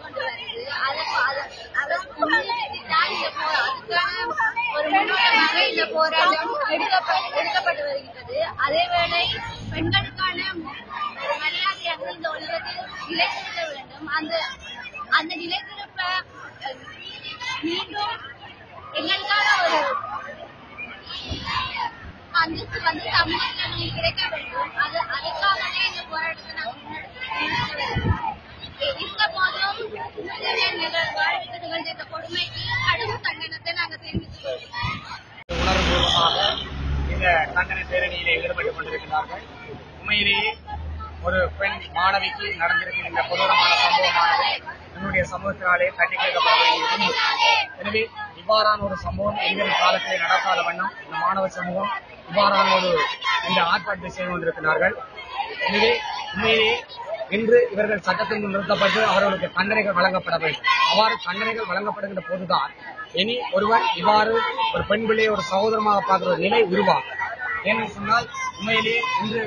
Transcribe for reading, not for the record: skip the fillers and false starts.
கொண்டு வருது. ஒரு முன்னோட்டமாக இந்த போராட்டம் எடுக்கப்பட்டு வருகின்றது. அதேவேளை பெண்களுக்கான ஒரு மரியாதையாக இந்த உலகத்தில் நிலைத்திருக்க வேண்டும். அந்த நிலைத்திருப்ப மீண்டும் எங்களுக்கான ஒரு அந்தஸ்து வந்து சமூகத்தில் கிடைக்க வேண்டும். அதுக்காகவே இந்த போராட்டத்தை நாங்கள் இருந்த போதும் வாழ்விற்கு நிகழ்ந்த இந்த கொடுமைக்கு கடும் கண்டனத்தை நாங்கள் தெரிவித்துக் கொள்கிறோம். உணர்வுபூர்வமாக இந்த கண்டன பேரணியிலே ஈடுபட்டுக் கொண்டிருக்கிறார்கள். உண்மையிலேயே ஒரு பெண் மாணவிக்கு நடந்திருக்கிற இந்த கொடூரமான சம்பவமானது நம்முடைய சமூகத்தினாலே தட்டி கேட்கப்பட வேண்டிய ஒன்று. எனவே இவ்வாறான ஒரு சம்பவம் எங்கள் காலத்திலே நடக்காத வண்ணம் இந்த மாணவ சமூகம் இவ்வாறான ஒரு இந்த ஆர்ப்பாட்டத்தை செய்து கொண்டிருக்கிறார்கள். எனவே உண்மையிலேயே இன்று இவர்கள் சட்டத்தின் முன் நிறுத்தப்பட்டு அவர்களுக்கு தண்டனைகள் வழங்கப்பட வேண்டும். அவ்வாறு தண்டனைகள் வழங்கப்படுகின்ற போதுதான் இனி ஒருவர் இவ்வாறு ஒரு பெண் பிள்ளையை ஒரு சகோதரமாக பார்க்கிற ஒரு நிலை உருவாகும். ஏனென்று சொன்னால் உண்மையிலேயே இன்று